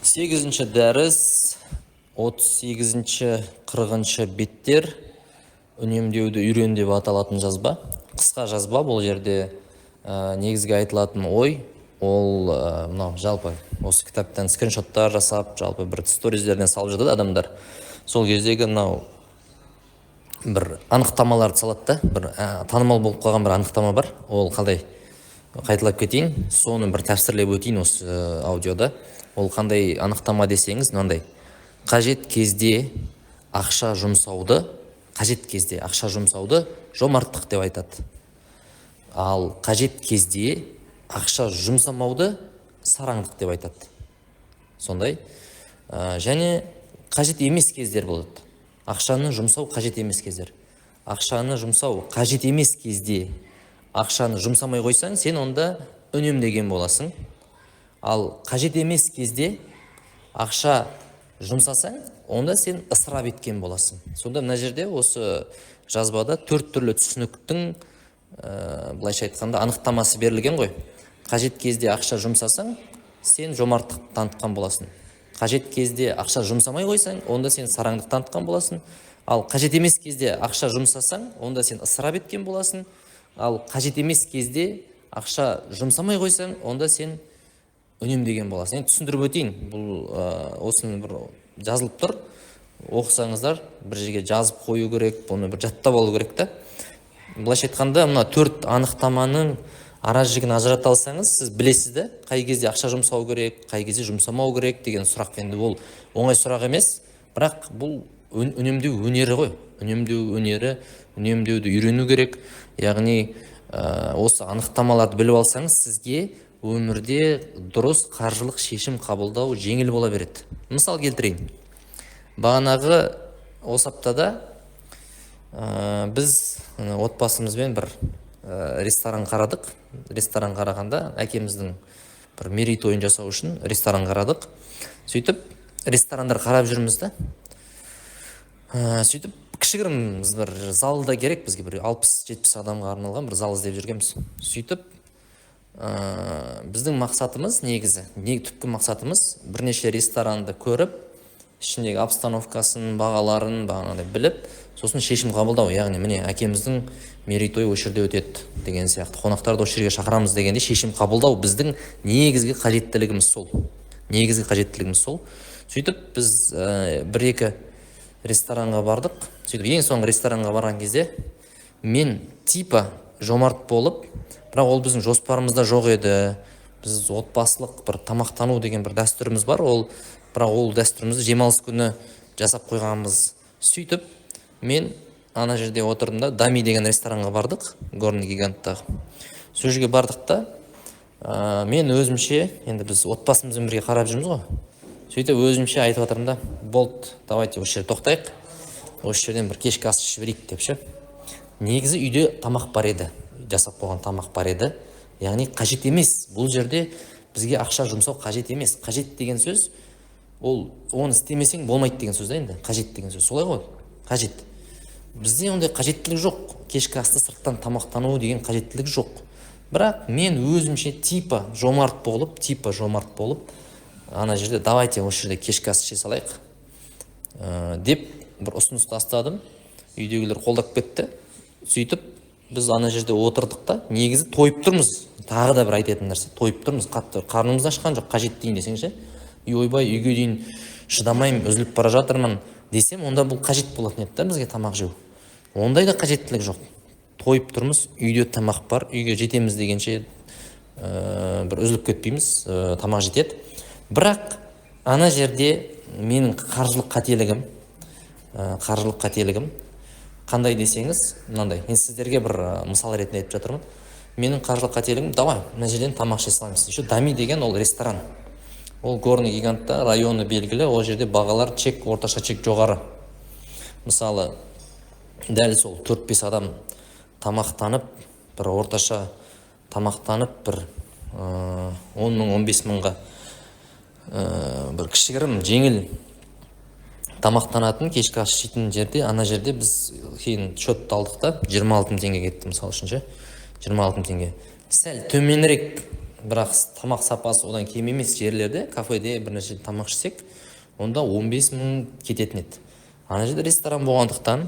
8-ші дәріс 38-ші 40-ші беттер үнемдеуді үйрен деп аталатын жазба. Қысқа жазба, бұл жерде негізгі айтылатын ой, ол мынау жалпы осы кітаптан скриншоттар жасап, жалпы бір сторизлерден салып жатады адамдар. Сол кездегі мынау бір анықтамаларды салады да, бір танымал болып қалған бір анықтама бар. Ол қалай қайталап кетейін, соны бір тәпсірлеп өтейін осы аудиода. Ол қандай анықтама десеңіз, мынандай: қажет кезде ақша жұмсауды жомарттық деп айтады. Ал қажет кезде ақша жұмсамауды сараңдық деп айтады. Сондай. Және қажет емес кездер болады. Ақшаны жұмсау қажет емес кездер. Ақшаны жұмсау қажет емес кезде ақшаны жұмсамай қойсаң, сен онда үнемдеген боласың. Ал қажет емес кезде ақша жұмсасаң, онда сен ысырап еткен боласың. Сонда мына жерде осы жазбада 4 түрлі түсініктің былайша айтқанда анықтамасы берілген ғой. Қажет кезде ақша жұмсасаң, сен жомарттық танытқан боласың. Қажет кезде ақша жұмсамай қойсаң, онда сен сараңдық танытқан боласың. Ал қажет емес кезде ақша жұмсасаң, онда сен ысырап еткен боласың. Ал қажет емес кезде ақша жұмсамай қойсаң, онда сен үнемдеген боласың. Енді түсіндіріп өтейін. Бұл осыны бір жазылып тұр. Оқысаңыздар, бір жерге жазып қою керек, бұны бір жаттап алу керек та. Былайша айтқанда, мына 4 анықтаманың ара жігін ажырата алсаңыз, сіз білесіз де, қай кезде ақша жұмсау керек, қай кезде жұмсамау керек деген сұрақ. Енді ол оңай сұрақ емес, бірақ бұл үнемдеу өнері ғой. Үнемдеу өнері, үнемдеуді үйрену керек. Яғни осы анықтамаларды біліп алсаңыз, сізге өмірде дұрыс қаржылық шешім қабылдау жеңіл бола береді. Мысал келтірейін. Бағанағы осы аптада біз отбасымызбен бір ресторан қарадық. Ресторан қарағанда әкеміздің бір мерейтойын жасау үшін ресторан қарадық. Сөйтіп ресторандар қарап жүрміз да. Сөйтіп кішігірім бір залда керек бізге, бір 60-70 адамға арналған бір зал іздеп жүргенбіз. Сөйтіп біздің мақсатымыз түпкі мақсатымыз бірнеше ресторанды көріп, ішіндегі обстановкасын, бағаларын біліп, сосын шешім қабылдау. Яғни міне әкеміздің мерейтойы осы жерде өтеді деген сияқты, қонақтарды осы жерге шақырамыз дегенде шешім қабылдау біздің негізгі қажеттілігіміз сол. Сөйтіп біз бір-екі ресторанға бардық. Сөйтіп ең соңғы ресторанға барған кезде мен типа жомарт болып, бірақ ол біздің жоспарымызда жоқ еді. Біз отбасылық бір тамақтану деген бір дәстүріміз бар. Бірақ ол дәстүрімізді демалыс күні жасап қойғанбыз. Сөйтіп мен ана жерде отырдым да, Дами деген ресторанға бардық, Горный гиганттағы. Сол жерге бардық та, мен өзімше, енді біз отбасымызбен бірге қарап жүрміз ғой. Сөйтіп өзімше айтып жатырмын да, болды, давайте осы жерде тоқтайық, осы жерден бір кешкі ас ішіп берейік деп ше. Негізі үйде тамақ бар еді, жасап қойған тамақ бар еді. Яғни қажет емес. Бұл жерде бізге ақша жұмсау қажет емес. Қажет деген сөз, ол оны істемесең болмайды деген сөз да енді. Қажет деген сөз солай ғой. Қажет. Бізде ондай қажеттілік жоқ. Кешкі асты сырттан тамақтану деген қажеттілік жоқ. Бірақ мен өзімше типа жомарт болып, ана жерде давайте осы жерде кешкі ас іше салайық деп бір ұсыныс тастадым. Үйдегілер қолдап кетті. Сөйтіп біз ана жерде отырдық та, негізі тойып тұрмыз. Тағы да бір айтатын нәрсе, тойып тұрмыз, қатты қарнымыз ашқан жоқ, қажет дейін десеңші. Ойбай, үйге дейін шыдамаймын, үзіліп бара жатырмын десем, онда бұл қажет болатын еді да бізге тамақ жеу. Ондай да қажеттілік жоқ. Тойып тұрмыз, үйде тамақ бар, үйге жетеміз дегенше бір үзіліп кетпейміз, тамақ жетеді. Бірақ ана жерде менің қаржылық қателігім қандай десеңіз, мынандай. Мен сіздерге бір мысал ретінде айтып жатырмын. Менің қаржылық қателігім, давай, мына жерден тамақ іше саламыз. Еще Дами деген ол ресторан. Ол Горный гигантта, районы белгілі, ол жерде бағалар орташа чек жоғары. Мысалы, дәл сол 4-5 адам тамақтанып, бір орташа тамақтанып, бір 10 мың, 15 мыңға бір кішігірім, жеңіл тамақтанатын, кешкі ас ішетін жерде, ана жерде біз кейін шотты алдық та, 26 мың теңге кетті, мысалы үшін ше. 26 мың теңге. Сәл төменірек бірақ тамақ сапасы одан кем емес жерлерде, кафеде бірнәрсе тамақ ішсек, онда 15 мың кететін еді. Ана жерде ресторан болғандықтан,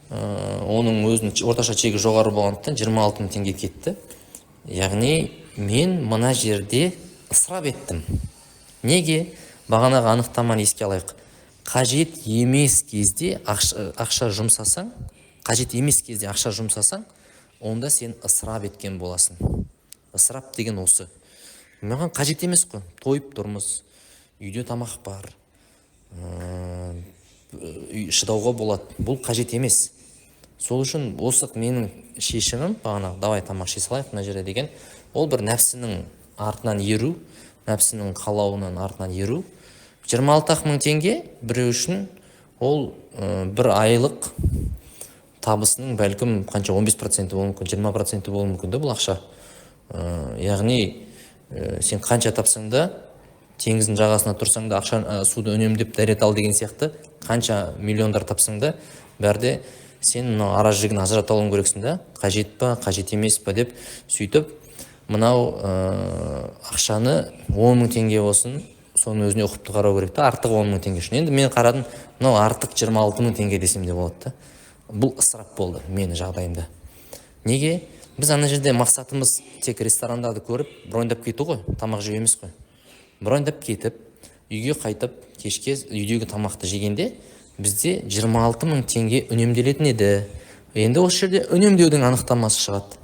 оның өзінің орташа чегі жоғары болғандықтан 26 мың теңге кетті. Яғни мен мына жерде ысырап еттім. Неге? Бағанағы анықтаманы еске алайық. Қажет емес кезде ақша жұмсасаң, онда сен ысырап еткен боласың. Ысырап деген осы. Маған қажет емес қой. Тойып тұрмыз, үйде тамақ бар, шыдауға болады. Бұл қажет емес. Сол үшін осы менің шешімім, бағана давай тамақ іше салайық мына жерде деген, ол бір нәпсінің артынан еру, нәпсінің қалауынан артынан еру. 26 мың теңге біреу үшін ол бір айлық табысының бәлкім қанша 15% болуы мүмкін, 20% болуы мүмкін бұл ақша. Яғни сен қанша тапсаң да, теңіздің жағасына тұрсаң да суды үнемдеп дәрет ал деген сияқты, қанша миллиондар тапсаң да, бәрде сен ара жігін ажырата алуың керексің да, қажет па, қажет емес па деп сөйтіп, мынау ақшаны 10 мың теңге болсын, соның өзіне ұқыпты қарау керек та, артық 10 мың теңге үшін. Енді мен қарадым, мынау артық 26 мың теңге десем де болады да. Бұл ысырап болды менің жағдайымда. Неге? Біз ана жерде мақсатымыз тек ресторандарды көріп, броньдап кету ғой, тамақ жеу емес қой. Броньдап кетіп, үйге қайтып, кешке үйдегі тамақты жегенде бізде 26 мың теңге үнемделетін еді. Енді осы жерде үнемдеудің анықтамасы шығады.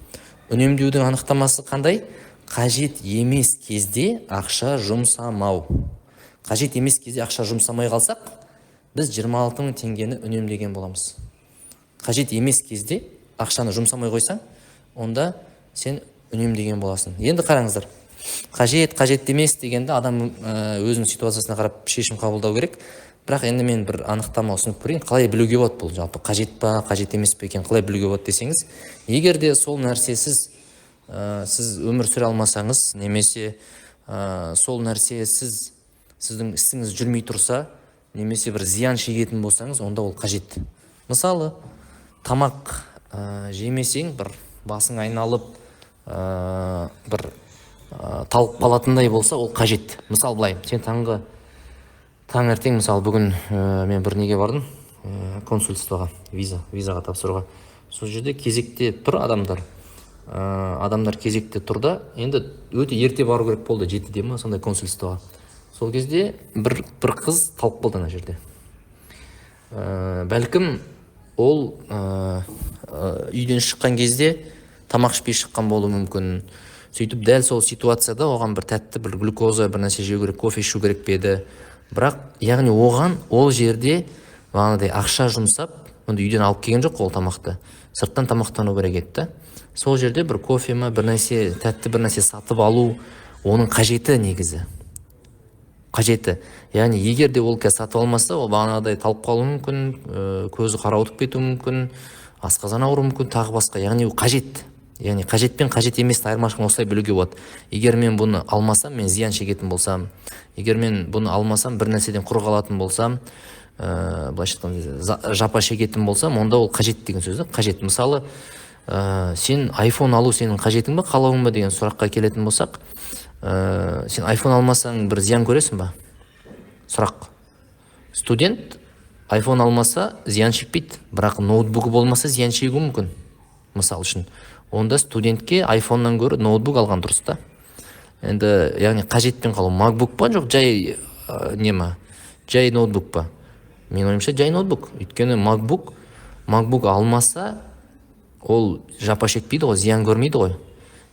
Үнемдеудің анықтамасы қандай? Қажет емес кезде ақша жұмсамау. Қажет емес кезде ақша жұмсамай қалсақ, біз 26 мың теңгені үнемдеген боламыз. Қажет емес кезде ақшаны жұмсамай қойсаң, онда сен үнемдеген боласың. Енді қараңыздар. Қажет емес дегенде адам өзінің ситуациясына қарап шешім қабылдау керек. Бірақ енді мен бір анықтама ұсынып көрейін. Қалай білуге болады бұл? Жалпы қажет па, қажет емес пе екен, қалай білуге болады десеңіз, егер де сол нәрсесіз сіз өмір сүре алмасаңыз, немесе сол нәрсе сіздің ісіңіз жүрмей тұрса, немесе бір зиян шегетін болсаңыз, онда ол қажет. Мысалы, тамақ жемесең, бір басың айналып, бір талып қалатындай болса, ол қажет. Мысалы былай, сен таңертең, мысалы бүгін мен бір неге бардым, консульствоға, визаға тапсыруға. Сол жерде кезекте тұр адамдар. Адамдар кезекте тұрда, енді өте ерте бару керек болды, 7-де ма, сондай консульствоға. Сол кезде бір қыз талып қалды ана жерде. Бәлкім ол үйден шыққан кезде тамақ ішпей шыққан болуы мүмкін. Сөйтіп дәл сол ситуацияда оған бір тәтті, бір глюкоза, бір нәрсе жеу керек, кофе ішу керек пе. Бірақ, яғни оған ол жерде бағанадай ақша жұмсап, онда үйден алып келген жоқ ол тамақты. Сырттан тамақтану керек еді. Сол жерде бір кофе ма, бір нәрсе, тәтті бір нәрсе сатып алу, оның қажеті негізі. Қажеті. Яғни егер де ол сатып алмаса, ол бағанадай талып қалуы мүмкін, көзі қарауытып кетуі мүмкін, асқазан ауруы мүмкін, тағы басқа. Яғни ол қажет. Яғни қажет пен қажет емес айырмашылығын осылай білуге болады. Егер мен бұны алмасам, мен зиян шегетін болсам, егер мен бұны алмасам, бір нәрседен құр қалатын болсам, былайша айтқанда жапа шегетін болсам, онда ол қажет деген сөз. Қажет. Мысалы, сен iPhone алу сенің қажетің ба, қалауың ба деген сұраққа келетін болсақ, сен iPhone алмасаң бір зиян көресің ба? Сұрақ. Студент iPhone алмаса зиян шекпейді, бірақ ноутбугі болмаса зиян шегуі мүмкін. Мысал үшін, онда студентке iPhone-нан гөрі ноутбук алған дұрыс та. Енді, яғни қажетпен қалу, MacBook па, жоқ жай жай ноутбук па? Мен ойымша жай ноутбук. Өйткені MacBook алмаса, ол жапа шекпейді ғой, зиян көрмейді ғой.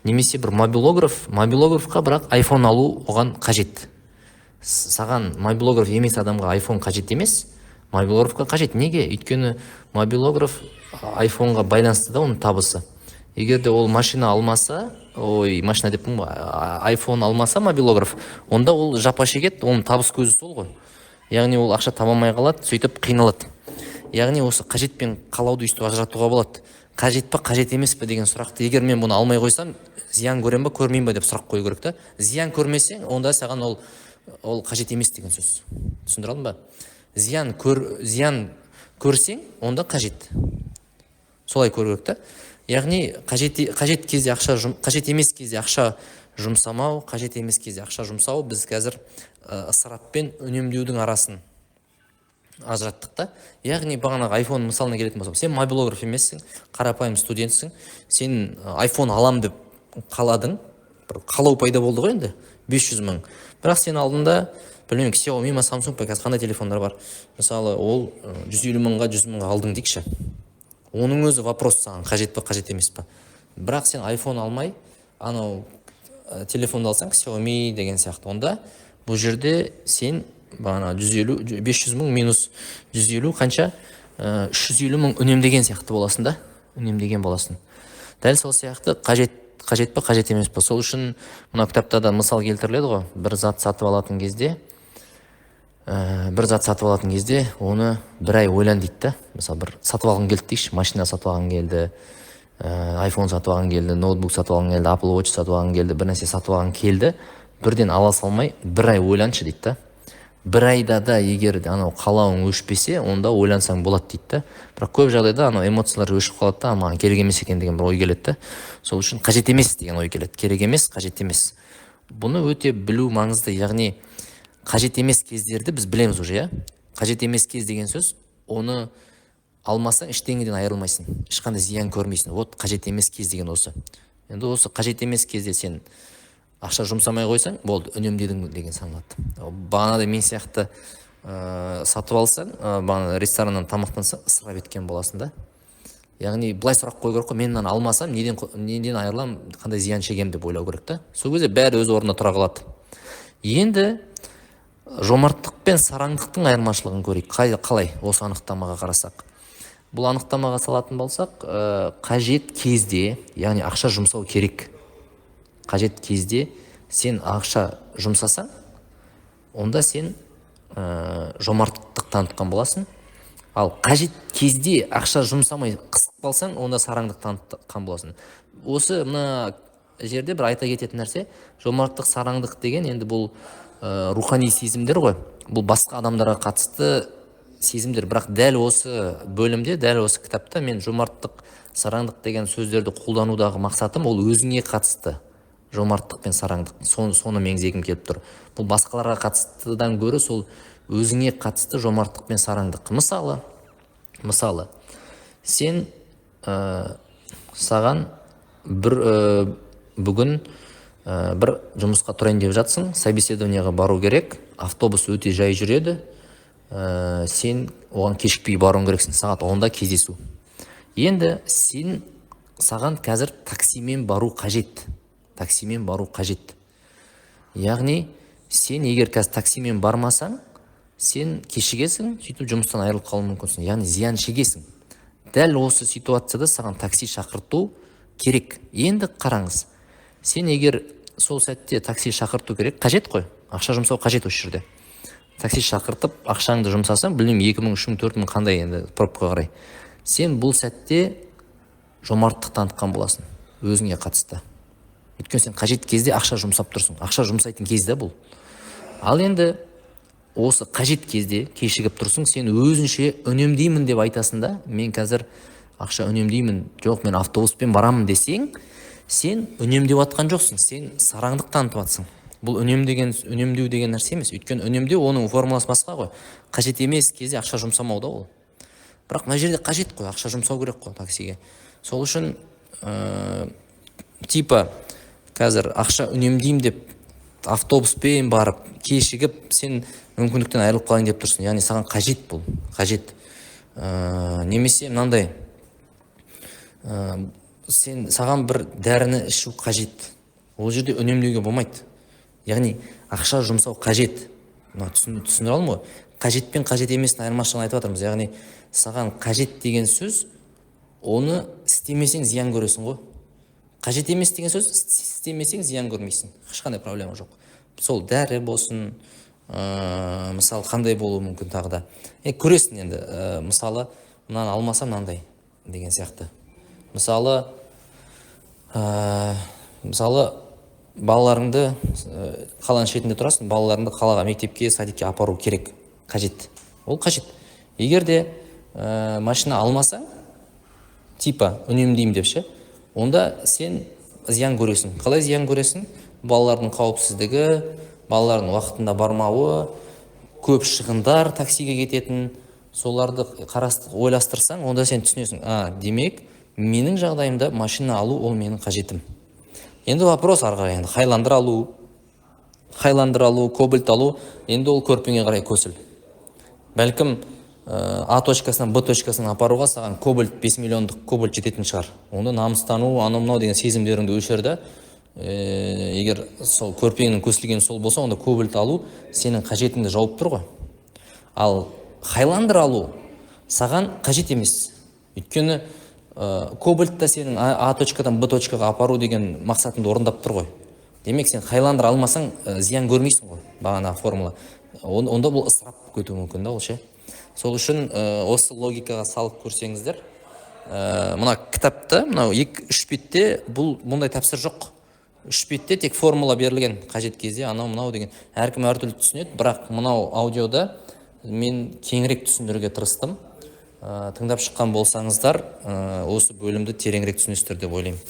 Немесе бір мобилографқа бірақ iPhone алу оған қажет. Саған мобилограф емес адамға iPhone қажет емес, мобилографқа қажет. Неге? Өйткені мобилограф iPhone-ға байланысты да оның табысы. Егер де ол машина алмаса, машина деппін ғой, iPhone алмаса мобилограф, онда ол жапа шегет, оның табыс көзі сол ғой. Яғни ол ақша табамай қалады, сөйтіп қиналады. Яғни осы қажет пен қалауды өйстіп ажыратуға болады. Қажет па, қажет емес пе деген сұрақты, егер мен бұны алмай қойсам, зиян көрем ба, көрмеймін ба деп сұрақ қою керек та. Зиян көрмесең, онда саған ол қажет емес деген сөз. Түсіндіре алдым ба? Зиян көрсең, онда қажет. Солай көру керек та. Яғни қажет емес кезде ақша жұмсамау, қажет емес кезде ақша жұмсау, біз қазір ысырап пен үнемдеудің арасын ажыраттық та. Яғни бағанағы айфон мысалына келетін болсақ, сен мобилограф емессің, қарапайым студентсің, сен айфон алам деп қаладың, бір қалау пайда болды ғой енді, 500 мың. Бірақ сен алдында білмеймін, Xiaomi ма, Samsung па, қазір қандай телефондар бар. Мысалы, ол 150 мыңға, 100 мыңға алдың дейікші. Оның өзі вопрос саған, қажет па, қажет емес па. Бірақ сен айфон алмай, анау телефонды алсаң, Xiaomi деген сияқты, онда бұл жерде сен бағана 500 мың минус 150 қанша, 350 мың үнемдеген сияқты боласың да, үнемдеген боласың. Дәл сол сияқты қажет па, қажет емес па. Сол үшін мына кітапта да мысал келтіріледі ғой, бір зат сатып алатын кезде оны бір ай ойлан дейді да. Мысалы, бір сатып алғың келді дейікші, машина сатып алғың келді, iPhone сатып алғың келді, ноутбук сатып алғың келді, Apple Watch сатып алғың келді, бір нәрсе сатып алғың келді, бірден ала салмай бір ай ойланшы дейді да. Бір айда да егер анау қалауың өшпесе, онда ойлансаң болады дейді да. Бірақ көп жағдайда анау эмоциялар өшіп қалады да, маған керек емес екен деген бір ой келеді да. Сол үшін қажет емес деген ой келеді. Керек емес, қажет емес. Бұны өте білу маңызды. Яғни қажет емес кездерді біз білеміз уже, иә. Қажет емес кез деген сөз, оны алмасаң ештеңеден айырылмайсың, ешқандай зиян көрмейсің. Вот қажет емес кез деген осы. Енді осы қажет емес кезде сен ақша жұмсамай қойсаң, болды, үнемдедің деген саналады. Бағанада мен сияқты сатып алсаң, бағана рестораннан тамақтансаң, ысырап еткен боласың да. Яғни былай сұрақ қою керек қой, мен мынаны алмасам, неден айырылам, қандай зиян шегем деп ойлау керек та. Сол кезде бәрі өз орнына тұра қалады. Енді жомарттық пен сараңдықтың айырмашылығын көрейік. Қалай осы анықтамаға қарасақ? Бұл анықтамаға салатын болсақ, қажет кезде, яғни ақша жұмсау керек. Қажет кезде сен ақша жұмсасаң, онда сен жомарттық танытқан боласың. Ал қажет кезде ақша жұмсамай қысып қалсаң, онда сараңдық танытқан боласың. Осы мына жерде бір айта кететін нәрсе, жомарттық, сараңдық деген енді бұл рухани сезімдер ғой. Бұл басқа адамдарға қатысты сезімдер. Бірақ дәл осы бөлімде, дәл осы кітапта мен жомарттық, сараңдық деген сөздерді қолданудағы мақсатым ол өзіңе қатысты. Жомарттық пен сараңдық, соны меңзегім келіп тұр. Бұл басқаларға қатыстыдан гөрі сол өзіңе қатысты жомарттық пен сараңдық. Мысалы, сен саған бүгін бір жұмысқа тұрайын деп жатсың, собеседованияға бару керек, автобус өте жай жүреді, сен оған кешікпей баруың керексің, сағат 10-да кездесу. Енді саған қазір таксимен бару қажет. Яғни сен егер қазір таксимен бармасаң, сен кешігесің, сөйтіп жұмыстан айырылып қалуың мүмкінсің, яғни зиян шегесің. Дәл осы ситуацияда саған такси шақырту керек. Енді қараңыз, сен егер сол сәтте такси шақырту керек, қажет қой, ақша жұмсау қажет осы жерде. Такси шақыртып, ақшаңды жұмсасаң, білмеймін, 2000, 3000, 4000 қандай енді пробкаға қарай. Сен бұл сәтте жомарттық танытқан боласың өзіңе қатысты. Өйткені сен қажет кезде ақша жұмсап тұрсың. Ақша жұмсайтын кезде бұл. Ал енді осы қажет кезде кешігіп тұрсың, сен өзінше үнемдеймін деп айтасың да, мен қазір ақша үнемдеймін, жоқ, мен автобуспен барамын десең, сен үнемдеп атқан жоқсың, сен сараңдық танытып атсың. Бұл үнемдеу деген нәрсе емес. Өйткені үнемдеу оның формуласы басқа ғой. Қажет емес кезде ақша жұмсамау да ол. Бірақ мына жерде қажет қой, ақша жұмсау керек қой таксиге. Сол үшін қазір ақша үнемдеймін деп автобуспен барып, кешігіп, сен мүмкіндіктен айырылып қалайын деп тұрсың. Яғни саған қажет бұл, қажет. Немесе мынандай, саған бір дәріні ішу қажет. Ол жерде үнемдеуге болмайды. Яғни ақша жұмсау қажет. Түсіндіре алдым ғой? Қажет пен қажет еместің айырмашылығын айтып жатырмыз. Яғни саған қажет деген сөз, оны істемесең зиян көресің ғой. Қажет емес деген сөз, істемесең зиян көрмейсің. Ешқандай проблема жоқ. Сол дәрі болсын, мысалы қандай болуы мүмкін тағы да. Көресің енді, мысалы, мынаны алмасам мынандай деген сияқты. Мысалы, балаларыңды қаланың шетінде тұрасың, балаларыңды қалаға, мектепке, садикке апару керек. Қажет. Ол қажет. Егер де машина алмасаң, үнемдеймін деп ше, онда сен зиян көресің. Қалай зиян көресің? балалардың қауіпсіздігі, балалардың уақытында бармауы, көп шығындар таксиге кететін, соларды ойластырсаң, онда сен түсінесің, демек менің жағдайымда машина алу ол менің қажетім. Енді вопрос ары қарай, енді Хайландер алу, Кобальт алу, енді ол көрпіңе қарай көсіл. Бәлкім А точкасынан Б точкасына апаруға саған Кобальт 5 миллиондық Кобальт жететін шығар. Онда намыстану, анау мынау деген сезімдеріңді өшірді. Егер сол көрпеңнің көсілгені сол болса, онда Кобальт алу сенің қажетіңді жауып тұр ғой. Ал Хайландер алу саған қажет емес. Өйткені Кобальтта сенің А точкадан Б точкаға апару деген мақсатыңды орындап тұр ғой. Демек сен Хайландер алмасаң зиян көрмейсің ғой, бағана формула. Онда бұл ысырап кетуі мүмкін да ол ше. Сол үшін осы логикаға салып көрсеңіздер, мына кітапта, мынау 2-3 бетте бұндай тәпсір жоқ. 3 бетте тек формула берілген, қажет кезде анау мынау деген. Әркім әртүрлі түсінеді, бірақ мынау аудиода мен кеңірек түсіндіруге тырыстым. Тыңдап шыққан болсаңыздар, осы бөлімді тереңірек түсінесіздер деп ойлаймын.